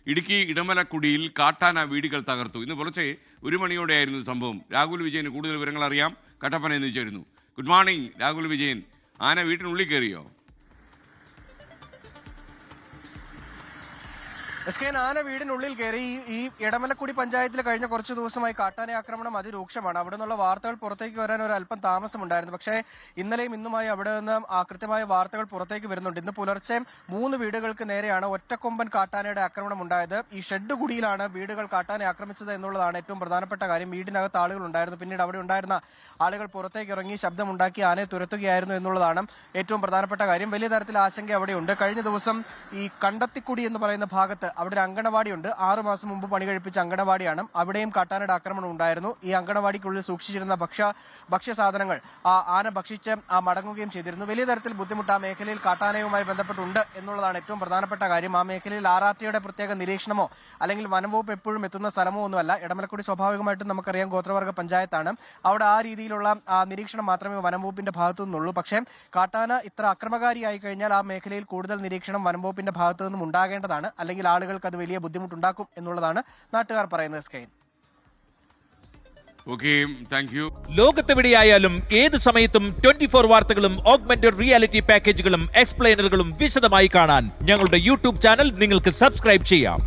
ഇടുക്കി ഇടമലക്കുടിയിൽ കാട്ടാന വീടുകൾ തകർത്തു. ഇന്ന് പുലർച്ചെ 1 മണിയോടെയായിരുന്നു സംഭവം. രാഹുൽ വിജയന് കൂടുതൽ വിവരങ്ങൾ അറിയാം. കട്ടപ്പന എന്ന് ചേരുന്നു. Good morning Rahul Vijayan. ആന വീട്ടിനുള്ളിൽ കയറിയോ? ആന വീടിനുള്ളിൽ കയറി. ഈ ഇടമലക്കുടി പഞ്ചായത്തിൽ കഴിഞ്ഞ കുറച്ച് ദിവസമായി കാട്ടാന ആക്രമണം അതിരൂക്ഷമാണ്. അവിടെ നിന്നുള്ള വാർത്തകൾ പുറത്തേക്ക് വരാൻ ഒരു അല്പം താമസമുണ്ടായിരുന്നു. പക്ഷേ ഇന്നലെയും ഇന്നുമായി അവിടെ നിന്ന് കൃത്യമായ വാർത്തകൾ പുറത്തേക്ക് വരുന്നുണ്ട്. ഇന്ന് പുലർച്ചെ 3 വീടുകൾക്ക് നേരെയാണ് ഒറ്റക്കൊമ്പൻ കാട്ടാനയുടെ ആക്രമണം ഉണ്ടായത്. ഈ ഷെഡ് കുടിയിലാണ് വീടുകൾ കാട്ടാനെ ആക്രമിച്ചത് എന്നുള്ളതാണ് ഏറ്റവും പ്രധാനപ്പെട്ട കാര്യം. വീടിനകത്ത് ആളുകൾ ഉണ്ടായിരുന്നു. പിന്നീട് അവിടെ ഉണ്ടായിരുന്ന ആളുകൾ പുറത്തേക്ക് ഇറങ്ങി ശബ്ദമുണ്ടാക്കി ആനയെ തുരത്തുകയായിരുന്നു എന്നുള്ളതാണ് ഏറ്റവും പ്രധാനപ്പെട്ട കാര്യം. വലിയ തരത്തിൽ ആശങ്ക അവിടെയുണ്ട്. കഴിഞ്ഞ ദിവസം ഈ കണ്ടത്തിക്കുടി എന്ന് പറയുന്ന ഭാഗത്ത് അവിടെ ഒരു അങ്കണവാടിയുണ്ട്. 6 മാസം മുമ്പ് പണി കഴിപ്പിച്ച അങ്കണവാടിയാണ്. അവിടെയും കാട്ടാനയുടെ ആക്രമണം ഉണ്ടായിരുന്നു. ഈ അങ്കണവാടിക്കുള്ളിൽ സൂക്ഷിച്ചിരുന്ന ഭക്ഷ്യ സാധനങ്ങൾ ആന ഭക്ഷിച്ച് മടങ്ങുകയും ചെയ്തിരുന്നു. വലിയ തരത്തിൽ ബുദ്ധിമുട്ട് ആ മേഖലയിൽ കാട്ടാനയുമായി ബന്ധപ്പെട്ടുണ്ട് എന്നുള്ളതാണ് ഏറ്റവും പ്രധാനപ്പെട്ട കാര്യം. ആ മേഖലയിൽ RRTയുടെ പ്രത്യേക നിരീക്ഷണമോ അല്ലെങ്കിൽ വനംവകുപ്പ് എപ്പോഴും എത്തുന്ന സ്ഥലമോ ഒന്നുമല്ല. ഇടമലക്കുടി സ്വാഭാവികമായിട്ടും നമുക്കറിയാം ഗോത്രവർഗ പഞ്ചായത്താണ്. അവിടെ ആ രീതിയിലുള്ള നിരീക്ഷണം മാത്രമേ വനംവകുപ്പിന്റെ ഭാഗത്തു നിന്നുള്ളൂ. പക്ഷേ കാട്ടാന ഇത്ര അക്രമകാരിയായി കഴിഞ്ഞാൽ ആ മേഖലയിൽ കൂടുതൽ നിരീക്ഷണം വനംവകുപ്പിന്റെ ഭാഗത്തു നിന്നും ഉണ്ടാകേണ്ടതാണ്. അല്ലെങ്കിൽ ആളുകൾക്ക് അത് വലിയ ബുദ്ധിമുട്ടുണ്ടാക്കും എന്നുള്ളതാണ് നാട്ടുകാർ പറയുന്നത്. സ്കൈൻ. ലോകത്തെവിടെയായാലും ഏത് സമയത്തും 24 വാർത്തകളും ഓഗ്മെന്റഡ് റിയാലിറ്റി പാക്കേജുകളും എക്സ്പ്ലെയിനറുകളും വിശദമായി കാണാൻ ഞങ്ങളുടെ യൂട്യൂബ് ചാനൽ നിങ്ങൾക്ക് സബ്സ്ക്രൈബ് ചെയ്യാം.